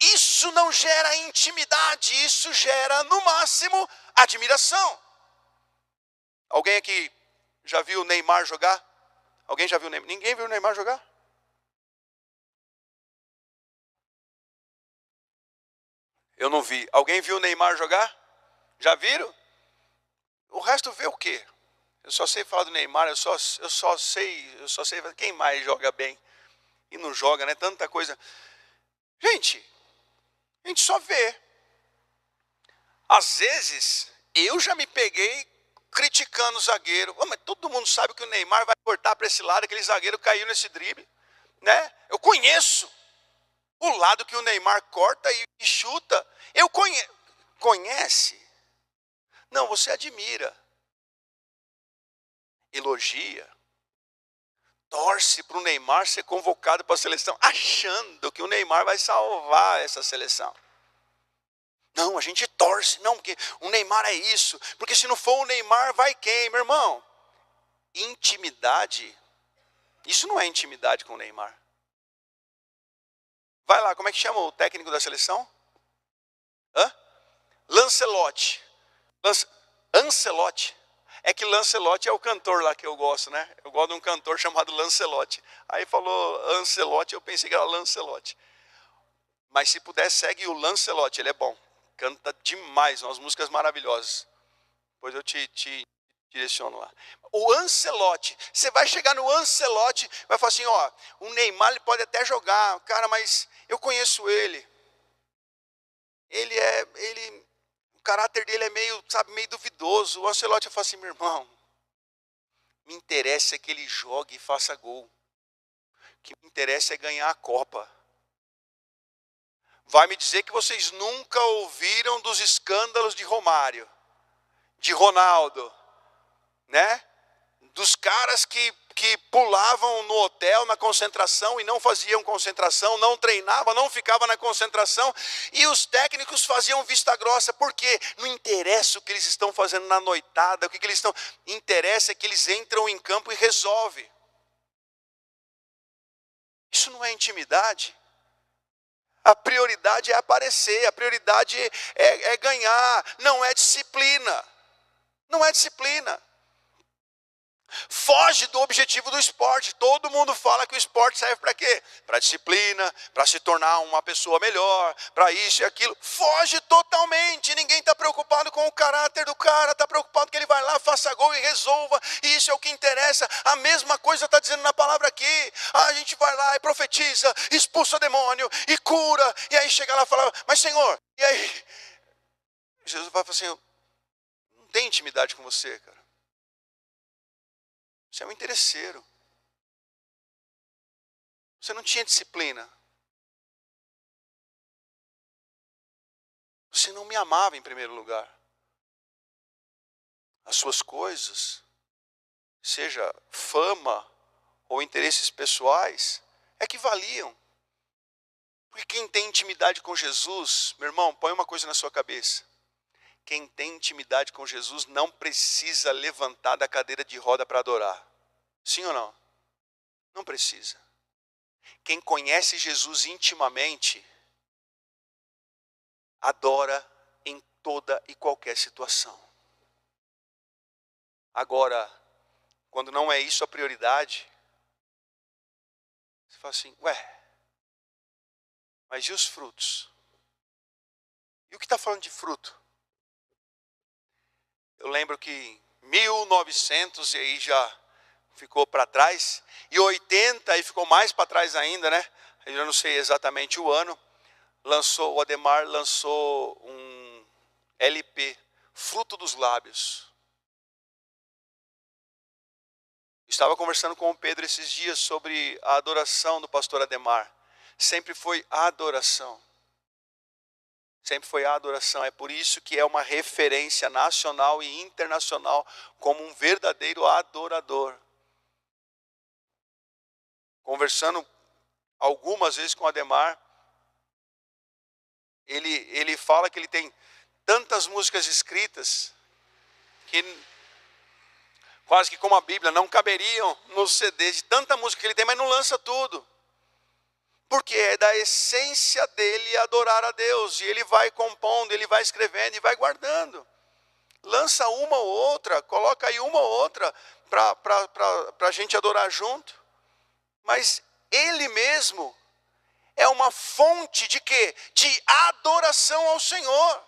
isso não gera intimidade, isso gera, no máximo, admiração. Alguém aqui já viu o Neymar jogar? Alguém já viu o Neymar? Ninguém viu o Neymar jogar? Eu não vi. Alguém viu o Neymar jogar? Já viram? O resto vê o quê? Eu só sei falar do Neymar, eu só sei quem mais joga bem e não joga, né? Tanta coisa. Gente, a gente só vê. Às vezes, eu já me peguei criticando o zagueiro. Oh, mas todo mundo sabe que o Neymar vai cortar para esse lado, aquele zagueiro caiu nesse drible, né? Eu conheço o lado que o Neymar corta e chuta. Eu conhece? Não, você admira. Elogia. Torce para o Neymar ser convocado para a seleção, achando que o Neymar vai salvar essa seleção. Não, a gente torce, não, porque o Neymar é isso. Porque se não for o Neymar, vai quem, meu irmão? Intimidade, isso não é intimidade com o Neymar. Vai lá, como é que chama o técnico da seleção? Lancelotti. Ancelotti. É que Lancelotti é o cantor lá que eu gosto, né? Eu gosto de um cantor chamado Lancelotti. Aí falou Ancelotti, eu pensei que era Lancelotti. Mas se puder, segue o Lancelotti, ele é bom. Canta demais, umas músicas maravilhosas. Depois eu te direciono lá. O Ancelotti, você vai chegar no Ancelotti, vai falar assim, ó, o Neymar ele pode até jogar, cara, mas eu conheço ele. O caráter dele é meio duvidoso. O Ancelotti vai falar assim, meu irmão, me interessa é que ele jogue e faça gol. O que me interessa é ganhar a Copa. Vai me dizer que vocês nunca ouviram dos escândalos de Romário, de Ronaldo, né? Dos caras que pulavam no hotel na concentração e não faziam concentração, não treinavam, não ficavam na concentração, e os técnicos faziam vista grossa, porque não interessa o que eles estão fazendo na noitada, o que eles estão, interessa é que eles entram em campo e resolvem. Isso não é intimidade. A prioridade é aparecer, a prioridade é ganhar, não é disciplina. Não é disciplina. Foge do objetivo do esporte. Todo mundo fala que o esporte serve para quê? Para disciplina, para se tornar uma pessoa melhor, para isso e aquilo. Foge totalmente. Ninguém está preocupado com o caráter do cara, está preocupado que ele vai lá, faça gol e resolva. E isso é o que interessa. A mesma coisa está dizendo na palavra aqui. A gente vai lá e profetiza, expulsa demônio e cura. E aí chega lá e fala, mas Senhor, e aí? Jesus vai falar assim, não tem intimidade com você, cara. Você é um interesseiro. Você não tinha disciplina. Você não me amava em primeiro lugar. as suas coisas, seja fama ou interesses pessoais, é que valiam. Porque quem tem intimidade com Jesus, meu irmão, põe uma coisa na sua cabeça. Quem tem intimidade com Jesus não precisa levantar da cadeira de roda para adorar. Sim ou não? Não precisa. Quem conhece Jesus intimamente, adora em toda e qualquer situação. Agora, quando não é isso a prioridade, você fala assim, ué, mas e os frutos? E o que está falando de fruto? Eu lembro que em 1900, e aí já ficou para trás, e 80, aí ficou mais para trás ainda, né? Eu não sei exatamente o ano, o Adhemar lançou um LP, Fruto dos Lábios. Estava conversando com o Pedro esses dias sobre a adoração do pastor Adhemar. Sempre foi adoração. Sempre foi a adoração. É por isso que é uma referência nacional e internacional como um verdadeiro adorador. Conversando algumas vezes com o Adhemar, ele fala que ele tem tantas músicas escritas que quase que como a Bíblia não caberiam nos CDs de tanta música que ele tem, mas não lança tudo. Porque é da essência dele adorar a Deus. E ele vai compondo, ele vai escrevendo e vai guardando. Lança uma ou outra, coloca aí uma ou outra para a gente adorar junto. Mas ele mesmo é uma fonte de quê? De adoração ao Senhor.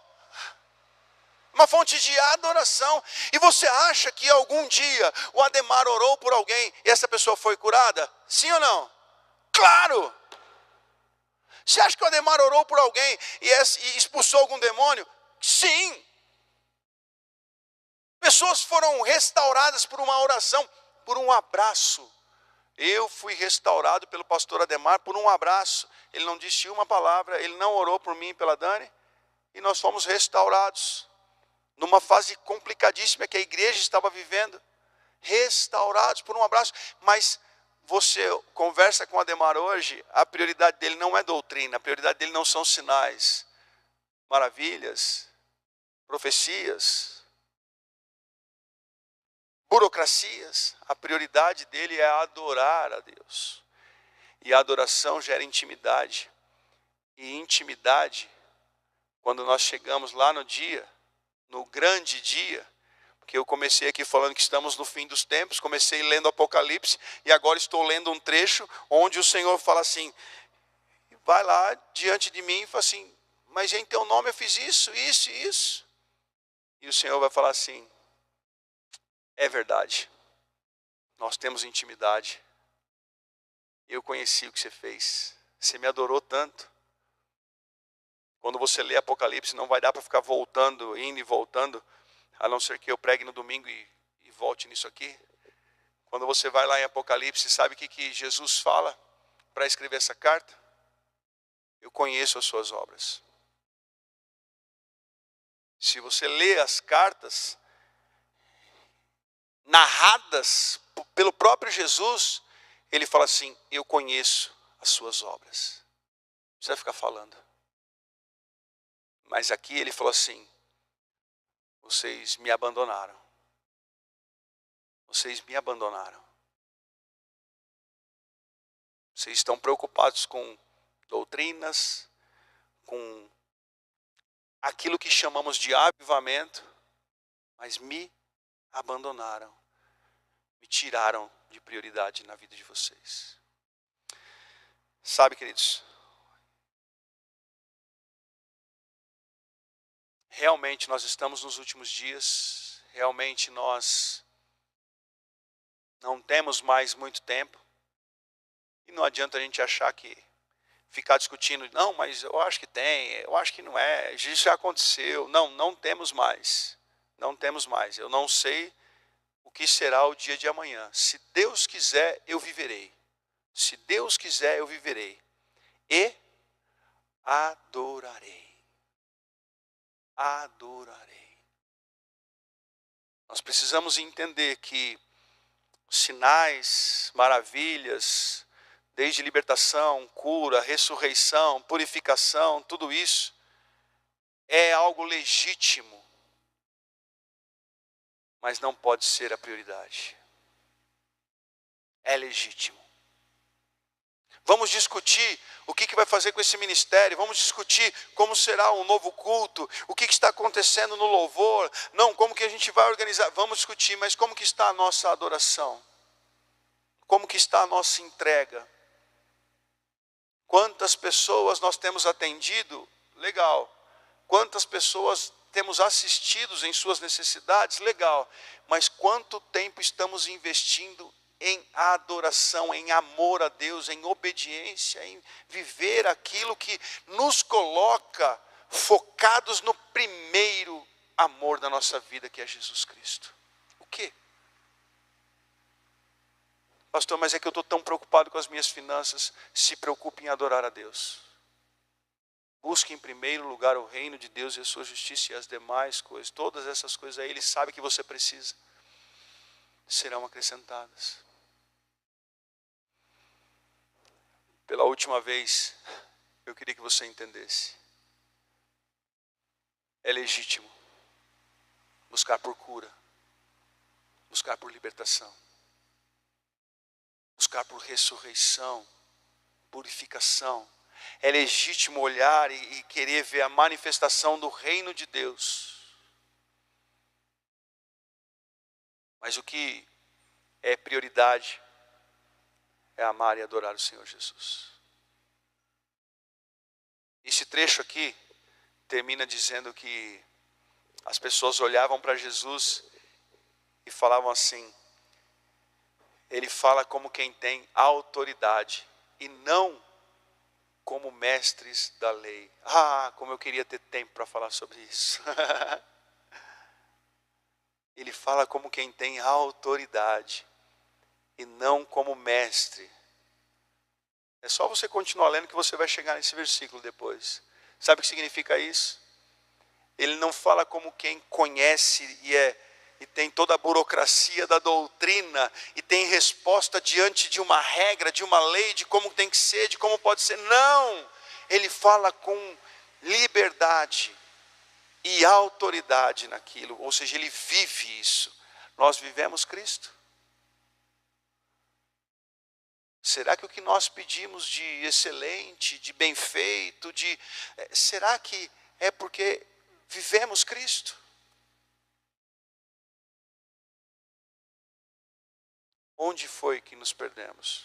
Uma fonte de adoração. E você acha que algum dia o Adhemar orou por alguém e essa pessoa foi curada? Sim ou não? Claro! Você acha que o Adhemar orou por alguém e expulsou algum demônio? Sim. Pessoas foram restauradas por uma oração, por um abraço. Eu fui restaurado pelo pastor Adhemar por um abraço. Ele não disse uma palavra, ele não orou por mim e pela Dani. E nós fomos restaurados. Numa fase complicadíssima que a igreja estava vivendo. Restaurados por um abraço. Mas você conversa com o Adhemar hoje, a prioridade dele não é doutrina, a prioridade dele não são sinais, maravilhas, profecias, burocracias. A prioridade dele é adorar a Deus. E a adoração gera intimidade. E intimidade, quando nós chegamos lá no dia, no grande dia, porque eu comecei aqui falando que estamos no fim dos tempos, comecei lendo Apocalipse, e agora estou lendo um trecho onde o Senhor fala assim, vai lá diante de mim e fala assim, mas em teu nome eu fiz isso, isso e isso. E o Senhor vai falar assim, é verdade, nós temos intimidade, eu conheci o que você fez, você me adorou tanto. Quando você lê Apocalipse, não vai dar para ficar voltando, indo e voltando, a não ser que eu pregue no domingo e volte nisso aqui. Quando você vai lá em Apocalipse, sabe o que Jesus fala para escrever essa carta? Eu conheço as suas obras. Se você lê as cartas narradas pelo próprio Jesus, ele fala assim, eu conheço as suas obras. Não precisa ficar falando. Mas aqui ele falou assim, vocês me abandonaram. Vocês me abandonaram. Vocês estão preocupados com doutrinas, com aquilo que chamamos de avivamento, mas me abandonaram, me tiraram de prioridade na vida de vocês. Sabe, queridos, realmente nós estamos nos últimos dias, realmente nós não temos mais muito tempo, e não adianta a gente achar que ficar discutindo, não, mas eu acho que tem, eu acho que não é, isso já aconteceu. Não, não temos mais. Não temos mais. Eu não sei o que será o dia de amanhã. Se Deus quiser, eu viverei. Se Deus quiser, eu viverei. E adorarei. Adorarei. Nós precisamos entender que sinais, maravilhas, desde libertação, cura, ressurreição, purificação, tudo isso é algo legítimo, mas não pode ser a prioridade. É legítimo. Vamos discutir o que vai fazer com esse ministério. Vamos discutir como será um novo culto. O que está acontecendo no louvor. Não, como que a gente vai organizar. Vamos discutir, mas como que está a nossa adoração? Como que está a nossa entrega? Quantas pessoas nós temos atendido? Legal. Quantas pessoas temos assistido em suas necessidades? Legal. Mas quanto tempo estamos investindo em adoração, em amor a Deus, em obediência, em viver aquilo que nos coloca focados no primeiro amor da nossa vida, que é Jesus Cristo? O quê? Pastor, mas é que eu estou tão preocupado com as minhas finanças. Se preocupe em adorar a Deus. Busque em primeiro lugar o reino de Deus e a sua justiça, e as demais coisas, todas essas coisas aí, Ele sabe que você precisa, serão acrescentadas. Pela última vez, eu queria que você entendesse. É legítimo buscar por cura, buscar por libertação, buscar por ressurreição, purificação. É legítimo olhar e querer ver a manifestação do reino de Deus. Mas o que é prioridade é amar e adorar o Senhor Jesus. Esse trecho aqui termina dizendo que as pessoas olhavam para Jesus e falavam assim: Ele fala como quem tem autoridade e não como mestres da lei. Ah, como eu queria ter tempo para falar sobre isso. Ele fala como quem tem autoridade e não como mestre. É só você continuar lendo que você vai chegar nesse versículo depois. Sabe o que significa isso? Ele não fala como quem conhece e tem toda a burocracia da doutrina e tem resposta diante de uma regra, de uma lei, de como tem que ser, de como pode ser. Não! Ele fala com liberdade e autoridade naquilo, ou seja, ele vive isso. Nós vivemos Cristo. Será que o que nós pedimos de excelente, de bem feito, será que é porque vivemos Cristo? Onde foi que nos perdemos?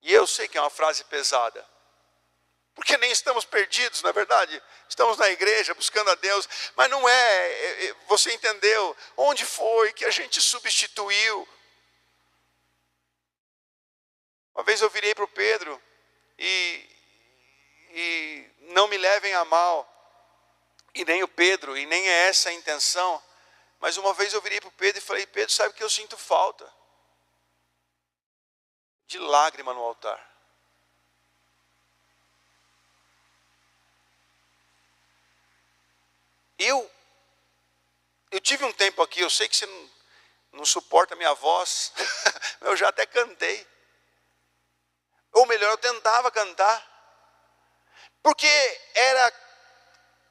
E eu sei que é uma frase pesada, porque nem estamos perdidos, não é verdade? Estamos na igreja buscando a Deus, mas não é, você entendeu? Onde foi que a gente substituiu? Uma vez eu virei para o Pedro, e não me levem a mal, e nem o Pedro, e nem é essa a intenção, mas uma vez eu virei para o Pedro e falei: Pedro, sabe que eu sinto falta de lágrima no altar. Eu tive um tempo aqui, eu sei que você não suporta a minha voz, eu já até cantei. Ou melhor, eu tentava cantar, porque era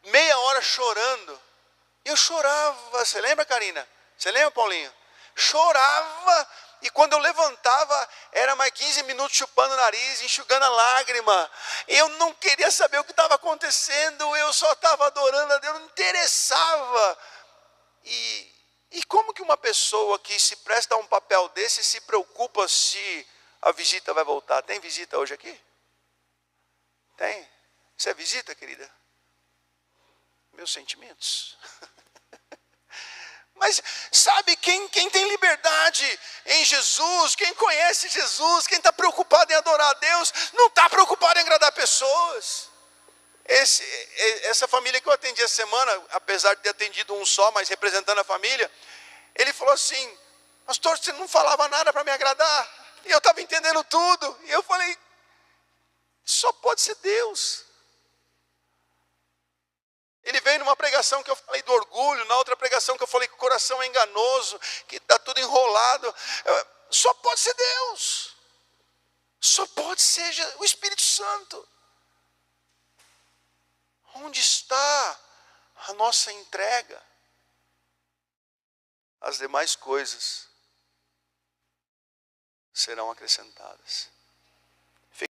meia hora chorando. Eu chorava, você lembra, Karina? Você lembra, Paulinho? Chorava, e quando eu levantava, era mais 15 minutos chupando o nariz, enxugando a lágrima. Eu não queria saber o que estava acontecendo, eu só estava adorando a Deus, não interessava. E como que uma pessoa que se presta a um papel desse se preocupa se a visita vai voltar? Tem visita hoje aqui? Tem? Você é visita, querida? Meus sentimentos. Mas sabe, quem tem liberdade em Jesus, quem conhece Jesus, quem está preocupado em adorar a Deus, não está preocupado em agradar pessoas. Essa família que eu atendi essa semana, apesar de ter atendido um só, mas representando a família, ele falou assim: pastor, você não falava nada para me agradar, e eu estava entendendo tudo, e eu falei: só pode ser Deus. Ele veio numa pregação que eu falei do orgulho, na outra pregação que eu falei que o coração é enganoso, que está tudo enrolado. Só pode ser Deus. Só pode ser o Espírito Santo. Onde está a nossa entrega? As demais coisas serão acrescentadas.